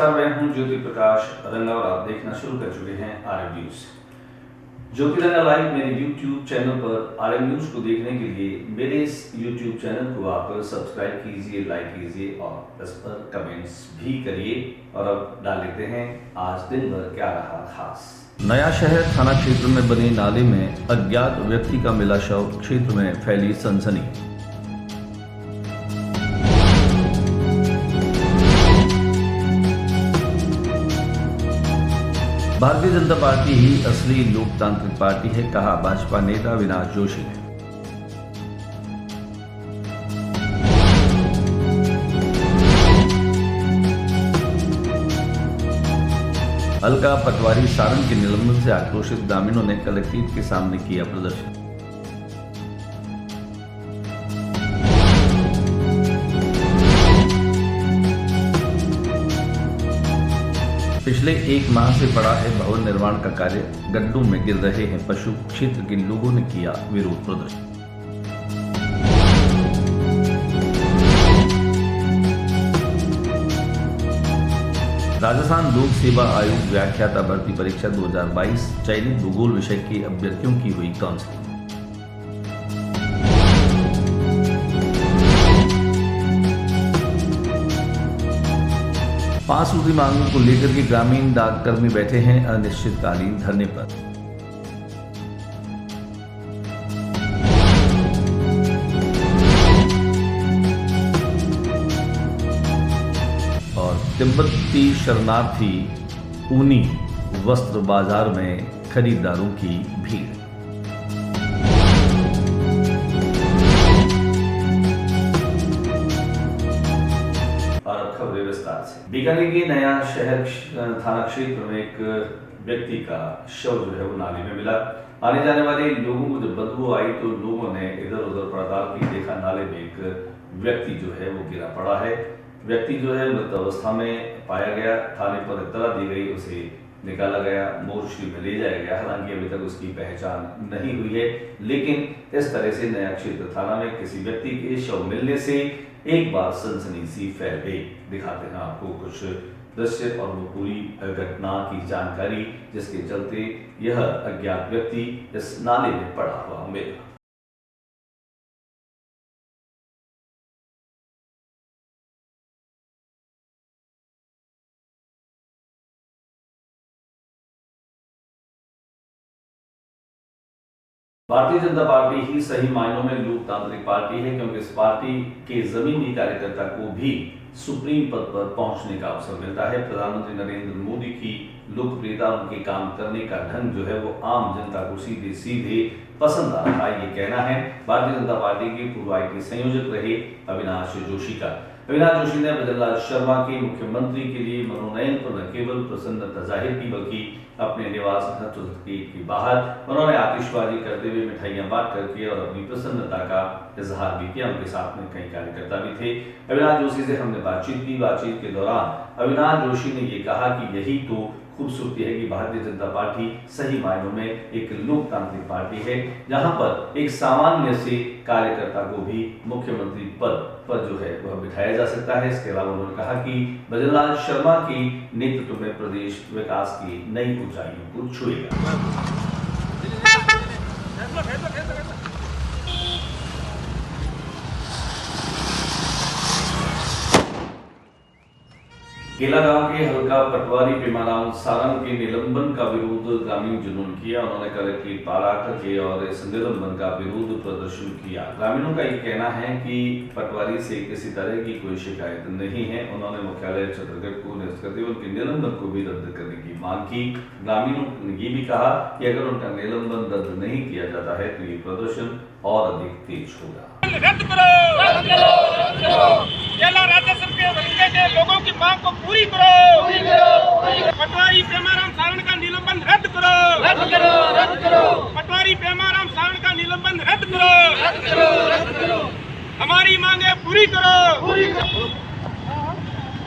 नमस्कार, मैं हूं ज्योति प्रकाश रंगा और आप देखना शुरू कर चुके हैं आरएम न्यूज। ज्योति रंगा लाइव मेरे यूट्यूब चैनल पर आरएम न्यूज को देखने के लिए मेरे इस यूट्यूब चैनल को आप सब्सक्राइब कीजिए, लाइक कीजिए और इस पर कमेंट्स भी करिए। और अब डाल लेते हैं आज दिन भर क्या रहा खास। नया शहर थाना क्षेत्र में बने नाले में अज्ञात व्यक्ति का मिला शव, क्षेत्र में फैली सनसनी। भारतीय जनता पार्टी ही असली लोकतांत्रिक पार्टी है, कहा भाजपा नेता अविनाश जोशी ने। अलका पटवारी सारंग के निलंबन से आक्रोशित ग्रामीणों ने कलेक्ट्रेट के सामने किया प्रदर्शन। पिछले एक माह से पड़ा है भवन निर्माण का कार्य, गड्ढों में गिर रहे हैं पशु, क्षेत्र के लोगों ने किया विरोध प्रदर्शन। राजस्थान लोक सेवा आयोग व्याख्याता भर्ती परीक्षा 2022 चयनित भूगोल विषय के अभ्यर्थियों की हुई काउंसलिंग। पांच सूत्री मांगों को लेकर के ग्रामीण डाककर्मी बैठे हैं अनिश्चितकालीन धरने पर। और तिब्बती शरणार्थी ऊनी वस्त्र बाजार में खरीदारों की भीड़। बीकानेर के नया शहर थाना क्षेत्र में एक व्यक्ति का शव जो है वो नाले में मिला। आने जाने वाले लोगों को जब बदबू आई तो लोगों ने इधर उधर पड़ताल की, देखा नाले में एक व्यक्ति जो है वो गिरा पड़ा है। व्यक्ति जो है मृत अवस्था में पाया गया, थाने पर इत्तला दी गई, उसे निकाला गया, मोर्चरी में ले जाया गया। हालांकि अभी तक उसकी पहचान नहीं हुई है, लेकिन इस तरह से नया क्षेत्र थाना में किसी व्यक्ति के शव मिलने से एक बार सनसनी सी फैल गई। दिखाते हैं आपको कुछ दृश्य और वो पूरी घटना की जानकारी, जिसके चलते यह अज्ञात व्यक्ति इस नाले में पड़ा हुआ मिला। भारतीय जनता पार्टी ही सही मायनों में लोकतांत्रिक पार्टी है, क्योंकि इस पार्टी के जमीनी कार्यकर्ता को भी सुप्रीम पद पर पहुंचने का अवसर मिलता है। प्रधानमंत्री नरेंद्र मोदी की लोकप्रियता, उनके काम करने का ढंग जो है वो आम जनता को सीधे सीधे पसंद आ रहा है, ये कहना है भारतीय जनता पार्टी के पूर्व IT संयोजक रहे अविनाश जोशी का। अविनाश जोशी ने भजनलाल शर्मा के मुख्यमंत्री के लिए मनोनयन पर न केवल प्रसन्नता जाहिर की, बल्कि अपने निवास के बाहर उन्होंने आतिशबाजी करते हुए मिठाइयां बांट कर किया और अपनी प्रसन्नता का इजहार भी किया। उनके साथ में कई कार्यकर्ता भी थे। अविनाश जोशी से हमने बातचीत की। बातचीत के दौरान अविनाश जोशी ने ये कहा कि यही तो खूबसूरती है कि भारतीय जनता पार्टी सही मायनों में एक लोकतांत्रिक पार्टी है, जहां पर एक सामान्य से कार्यकर्ता को भी मुख्यमंत्री पद पर जो है वह बिठाया जा सकता है। इसके अलावा उन्होंने कहा कि भजनलाल शर्मा के नेतृत्व में प्रदेश विकास की नई ऊंचाइयों को छुएगा। केला गांव के हल्का पटवारी पेमाराम सारंग के निलंबन का विरोध ग्रामीण जनों ने किया। उन्होंने कलेक्ट्रेट पारा के और इस निलंबन का विरोध प्रदर्शन किया। ग्रामीणों का ये कहना है कि पटवारी से किसी तरह की कोई शिकायत नहीं है। उन्होंने मुख्यालय छत्तीसगढ़ को निरस्त करते हुए उनके निलंबन को भी रद्द करने की मांग की। ग्रामीणों ने ये भी कहा कि अगर उनका निलंबन रद्द नहीं किया जाता है तो ये प्रदर्शन और अधिक तेज होगा। रद्द करो, रद्द करो, रद्द करो। केला राजस्व के हल्के के लोगों की मांग को पूरी करो, पूरी करो। पटवारी पेमाराम सारण का निलंबन रद्द करो, रद्द करो, रद्द करो। पटवारी पेमाराम सारण का निलंबन रद्द करो, रद्द करो, रद्द करो। हमारी मांगे पूरी करो, पूरी करो।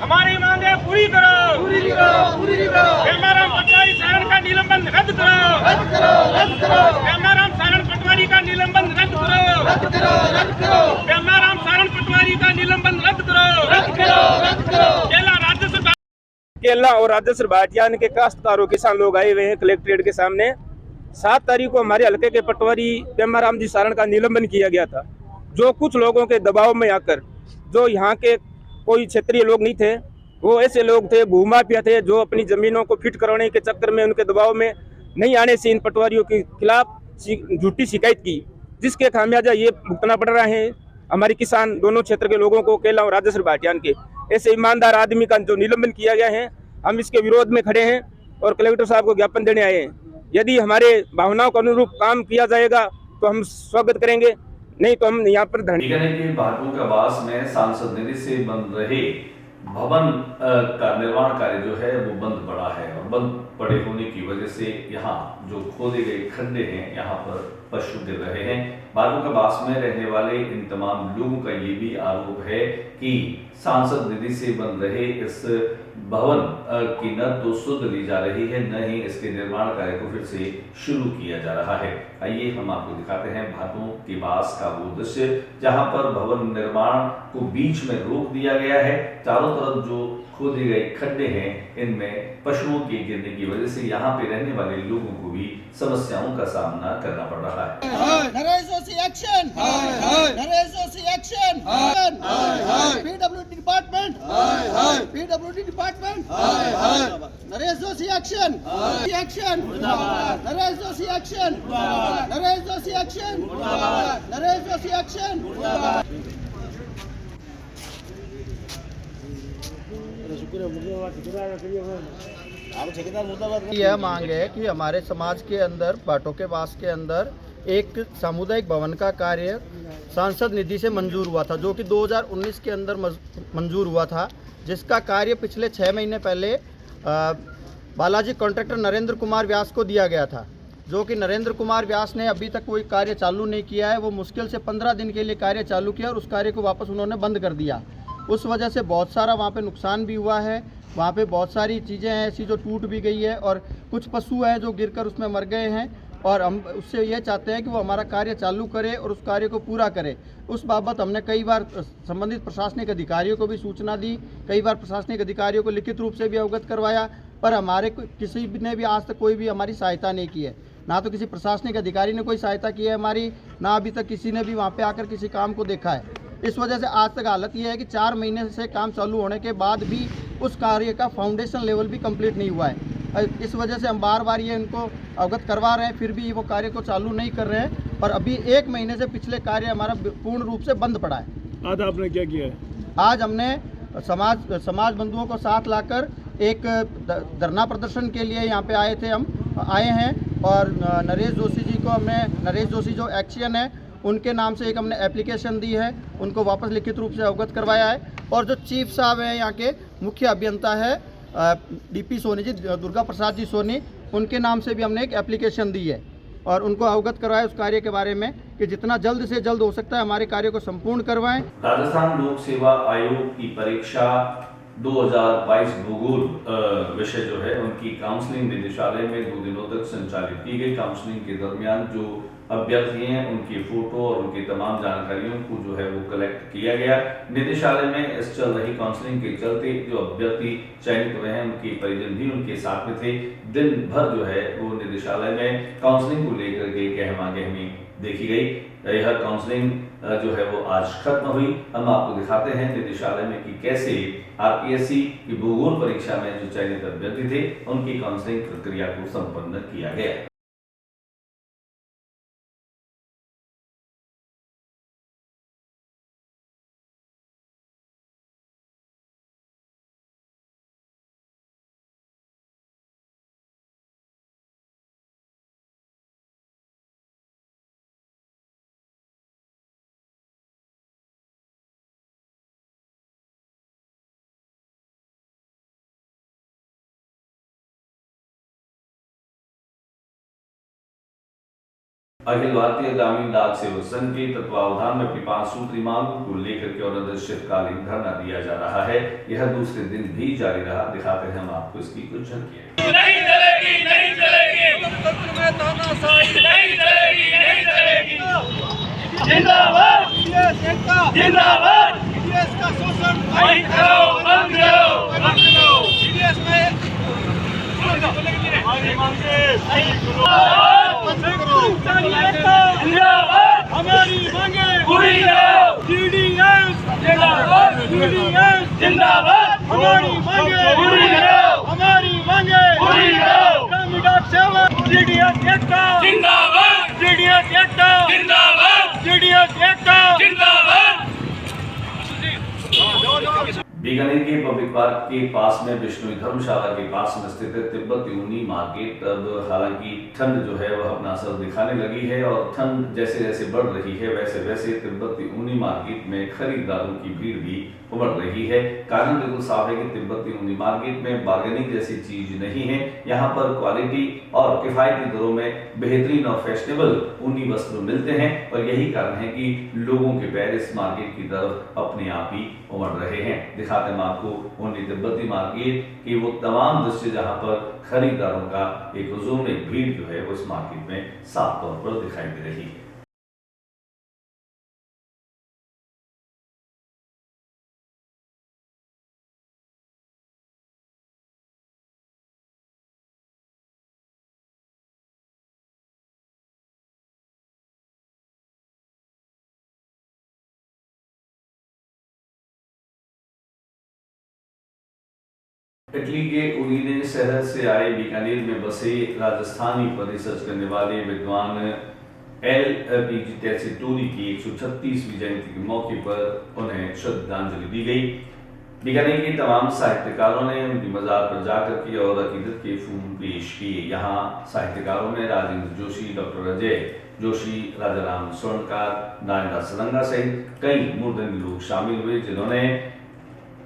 हमारी मांगे पूरी करो, पूरी करो, पूरी करो। पेमाराम पटवारी सारण का निलंबन रद्द करो, रद्द करो, रद्द करो। पेमाराम सारण पटवारी का निलंबन रद्द करो, रद्द करो, रद्द करो। पेमाराम सारण पटवारी का निलंबन रद्द करो, रद्द करो, रद्द करो। केला और राजेश्वर भाटियान के काश्तकारों किसान लोग आए हुए हैं कलेक्ट्रेट के सामने। 7 तारीख को हमारे हल्के के पटवारी पेमाराम जी सारण का निलंबन किया गया था, जो कुछ लोगों के दबाव में आकर, जो यहाँ के कोई क्षेत्रीय लोग नहीं थे, वो ऐसे लोग थे, भूमाफिया थे, जो अपनी जमीनों को फिट कराने के चक्कर में उनके दबाव में नहीं आने से इन पटवारियों के खिलाफ झूठी शिकायत की, जिसके खामियाजा ये भुगतना पड़ रहा है हमारे किसान दोनों क्षेत्र के लोगों को, केला और राजेश्वर भाटियान के। ऐसे ईमानदार आदमी का जो निलंबन किया गया है, हम इसके विरोध में खड़े हैं और कलेक्टर साहब को ज्ञापन देने आए हैं। यदि हमारे भावनाओं के अनुरूप काम किया जाएगा तो हम स्वागत करेंगे, नहीं तो हम यहाँ पर बीकानेर के भाटोकाबास में सांसद निधि से बन रहे भवन का निर्माण कार्य जो है वो बंद पड़ा है, और बंद पड़े होने की वजह से यहाँ जो खोदे गए खड्डे हैं यहाँ पर पशु गिर रहे हैं। भाटोकाबास में रहने वाले इन तमाम लोगों का ये भी आरोप है कि सांसद निधि से बन रहे इस भवन की न तो सुध ली जा रही है, न ही इसके निर्माण कार्य को फिर से शुरू किया जा रहा है। आइए हम आपको दिखाते हैं भाटोकाबास का वो दृश्य जहां पर भवन निर्माण को बीच में रोक दिया गया है। चारों तरफ जो खोदे गए खड्डे हैं, इनमें पशुओं के गिरने की वजह से यहाँ पे रहने वाले लोगों को भी समस्याओं का सामना करना पड़ रहा है। Naresh Joshi action, Naresh Joshi action, PWD department, PWD department, Naresh Joshi action, action, Naresh Joshi action, Naresh Joshi action, Naresh Joshi action. यह मांग है कि हमारे समाज के अंदर भाटोकाबास के अंदर एक सामुदायिक भवन का कार्य सांसद निधि से मंजूर हुआ था, जो कि 2019 के अंदर मंजूर हुआ था, जिसका कार्य पिछले 6 महीने पहले बालाजी कॉन्ट्रैक्टर नरेंद्र कुमार व्यास को दिया गया था, जो कि नरेंद्र कुमार व्यास ने अभी तक कोई कार्य चालू नहीं किया है। वो मुश्किल से 15 दिन के लिए कार्य चालू किया और उस कार्य को वापस उन्होंने बंद कर दिया। उस वजह से बहुत सारा वहाँ पे नुकसान भी हुआ है। वहाँ पे बहुत सारी चीज़ें हैं ऐसी जो टूट भी गई है और कुछ पशु हैं जो गिरकर उसमें मर गए हैं, और हम उससे ये चाहते हैं कि वो हमारा कार्य चालू करे और उस कार्य को पूरा करे। उस बाबत हमने कई बार संबंधित प्रशासनिक अधिकारियों को भी सूचना दी, कई बार प्रशासनिक अधिकारियों को लिखित रूप से भी अवगत करवाया, पर हमारे किसी ने भी आज तक कोई भी हमारी सहायता नहीं की है। ना तो किसी प्रशासनिक अधिकारी ने कोई सहायता की है हमारी, ना अभी तक किसी ने भी वहाँ पे आकर किसी काम को देखा है। इस वजह से आज तक हालत ये है कि 4 महीने से काम चालू होने के बाद भी उस कार्य का फाउंडेशन लेवल भी कंप्लीट नहीं हुआ है। इस वजह से हम बार बार ये इनको अवगत करवा रहे हैं, फिर भी वो कार्य को चालू नहीं कर रहे हैं, और अभी 1 महीने से पिछले कार्य हमारा पूर्ण रूप से बंद पड़ा है। आज आपने क्या किया है? आज हमने समाज बंधुओं को साथ लाकर एक धरना प्रदर्शन के लिए यहाँ पे हम आए हैं, और नरेश जोशी जी को हमने, नरेश जोशी जो एक्शन है उनके नाम से एक हमने एप्लीकेशन दी है, उनको वापस लिखित रूप से अवगत करवाया है। और जो चीफ साहब हैं यहाँ के मुख्य अभियंता है डीपी सोनी जी, दुर्गा प्रसाद जी सोनी, उनके नाम से भी हमने एक एप्लीकेशन दी है और उनको अवगत करवाया उस कार्य के बारे में कि जितना जल्द से जल्द हो सकता है हमारे कार्य को संपूर्ण करवाएं। राजस्थान लोक सेवा आयोग की परीक्षा 2022 भूगोल विषय जो है उनकी काउंसलिंग निदेशालय में 2 दिनों तक संचालित की गई। काउंसलिंग के दरमियान जो अभ्यर्थी हैं उनकी फोटो और उनकी तमाम जानकारियों को जो है वो कलेक्ट किया गया। निदेशालय में इस चल रही काउंसलिंग के चलते जो अभ्यर्थी चयनित हुए हैं उनके परिजन भी उनके साथ में थे। दिन भर जो है वो निदेशालय में काउंसलिंग को लेकर के गहमा-गहमी देखी गई। यह काउंसलिंग जो है वो आज खत्म हुई। हम आपको दिखाते हैं निदेशालय में कि कैसे आरपीएससी की भूगोल परीक्षा में जो चयनित अभ्यर्थी थे उनकी काउंसलिंग प्रक्रिया को संपन्न किया गया। अखिल भारतीय ग्रामीण डाक सेवक संघ के तत्वावधान में अपनी 5 सूत्री मांगों को लेकर के और अनिश्चितकालीन धरना दिया जा रहा है। यह दूसरे दिन भी जारी रहा। दिखाते हैं हम आपको इसकी कुछ झलकियां। नहीं चलेगी, नहीं चलेगी, लोकतंत्र में तानाशाही नहीं चलेगी, नहीं चलेगी। जिंदाबाद जिंदाबाद, का शोषण बंद करो, बंद करो, बंद करो। देश में हमारी मांगे पूरी करो। TDS जिंदाबाद, TDS जिंदाबाद, हमारी मांगे पूरी करो, हमारी मांगे पूरी करो। ग्रामीण सेवा TDS एकता जिंदाबाद, TDS एकता जिंदाबाद, TDS एकता जिंदाबाद। बीकानेर के पब्लिक पार्क के पास में बिश्नोई धर्मशाला के पास में स्थित है तिब्बती ऊनी मार्केट। अब हालांकि ठंड जो है वह अपना असर दिखाने लगी है और ठंड जैसे जैसे बढ़ रही है वैसे वैसे तिब्बती ऊनी मार्केट में खरीदारों की भीड़ भी उमड़ रही है। कारण बिल्कुल साफ है कि तिब्बती ऊनी मार्केट में बार्गेनिंग जैसी चीज नहीं है। यहाँ पर क्वालिटी और किफायती दरों में बेहतरीन और फैशनेबल ऊनी वस्त्र मिलते हैं और यही कारण है कि लोगों के पैर इस मार्केट की तरफ अपने आप ही उमड़ रहे हैं। दिखाते हैं आपको ऊनी तिब्बती मार्केट की वो तमाम दृश्य जहां पर खरीदारों का एक हुजूम, एक भीड़ जो है वो इस मार्केट में साफ तौर पर दिखाई दे रही है। इटली के उदीने शहर से आए बीकानेर में बसे राजस्थानी पर रिसर्च करने वाले विद्वान LPG टेसीटोरी की 136वीं जयंती के मौके पर उन्हें श्रद्धांजलि दी गई। बीकानेर के तमाम साहित्यकारों ने उनकी मजार पर जाकर के और अकीदत के फूल पेश किए। यहाँ साहित्यकारों में राजेंद्र जोशी, डॉक्टर अजय जोशी, राजाराम स्वर्णकार, नारायण सरंगा सहित कई मूर्धन्य लोग शामिल हुए, जिन्होंने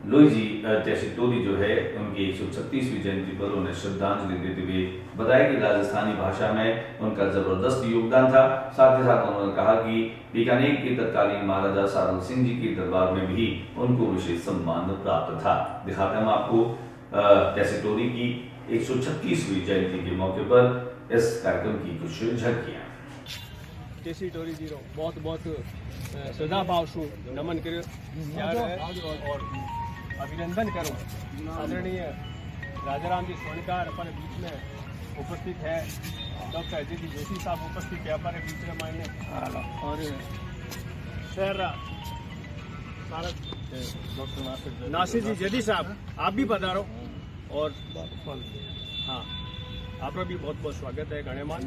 लुइजी टेसीटोरी जो है उनकी 136वीं जयंती पर उन्हें श्रद्धांजलि देते हुए बताया कि राजस्थानी भाषा में उनका जबरदस्त योगदान था। साथ ही साथ उन्होंने कहा कि बीकानेर के तत्कालीन महाराजा सारण सिंह जी के दरबार में भी उनको विशेष सम्मान प्राप्त था। दिखाते हैं हम आपको टेसीटोरी की 136वीं जयंती के मौके पर इस कार्यक्रम की कुछ झलकियां। टेसीटोरी जी बहुत बहुत श्रद्धा भाव से नमन करो और अभिनंदन करो। आदरणीय राजाराम जी स्वर्णकार अपने बीच में उपस्थित है, डॉक्टर अजय जी जोशी साहब उपस्थित है अपने बीच में मायने, और शहर डॉक्टर नासिर जी जदी साहब आप भी पधारो। और हाँ, आपका भी बहुत बहुत स्वागत है। गणेमान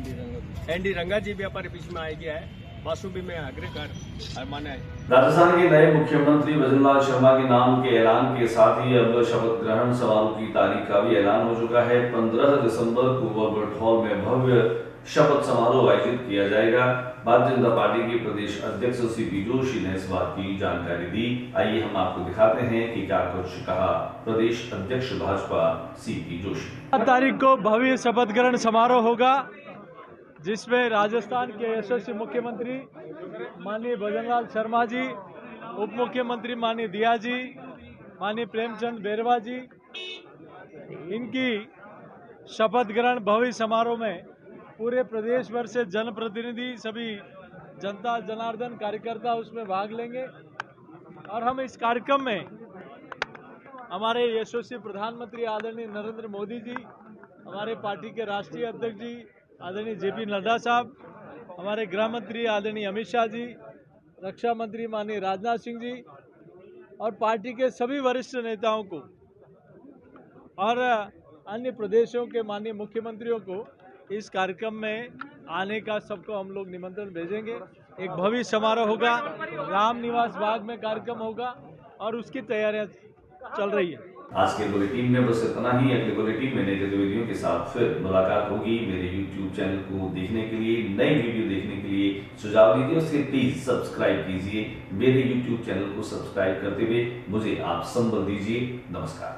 एनडी रंगा जी भी हमारे बीच में आ गया है। वासु भी मैं आग्रह कर माना है। राजस्थान के नए मुख्यमंत्री भजनलाल शर्मा के नाम के ऐलान के साथ ही अब शपथ ग्रहण समारोह की तारीख का भी ऐलान हो चुका है। 15 दिसंबर को वर्बर्ट हॉल में भव्य शपथ समारोह आयोजित किया जाएगा। भारतीय जनता पार्टी के प्रदेश अध्यक्ष CP जोशी ने इस बात की जानकारी दी। आइए हम आपको दिखाते हैं कि क्या कुछ कहा प्रदेश अध्यक्ष भाजपा CP जोशी। 7 तारीख को भव्य शपथ ग्रहण समारोह होगा, जिसमें राजस्थान के यशस्वी मुख्यमंत्री माननीय भजनलाल शर्मा जी, उप मुख्यमंत्री माननीय दिया जी, माननीय प्रेमचंद बैरवा जी, इनकी शपथ ग्रहण भव्य समारोह में पूरे प्रदेश भर से जनप्रतिनिधि, सभी जनता जनार्दन कार्यकर्ता उसमें भाग लेंगे। और हम इस कार्यक्रम में हमारे यशस्वी प्रधानमंत्री आदरणीय नरेंद्र मोदी जी, हमारे पार्टी के राष्ट्रीय अध्यक्ष जी आदरणीय JP नड्डा साहब, हमारे गृह मंत्री आदरणीय अमित शाह जी, रक्षा मंत्री माननीय राजनाथ सिंह जी और पार्टी के सभी वरिष्ठ नेताओं को और अन्य प्रदेशों के माननीय मुख्यमंत्रियों को इस कार्यक्रम में आने का सबको हम लोग निमंत्रण भेजेंगे। एक भव्य समारोह होगा, राम निवास बाग में कार्यक्रम होगा और उसकी तैयारियां चल रही है। आज के बुलेटिन में बस इतना ही। अगले बुलेटिन में नई गतिविधियों के साथ फिर मुलाकात होगी। मेरे YouTube चैनल को देखने के लिए, नई वीडियो देखने के लिए सुझाव दीजिए, उसके प्लीज सब्सक्राइब कीजिए। मेरे YouTube चैनल को सब्सक्राइब करते हुए मुझे आप संबल दीजिए। नमस्कार।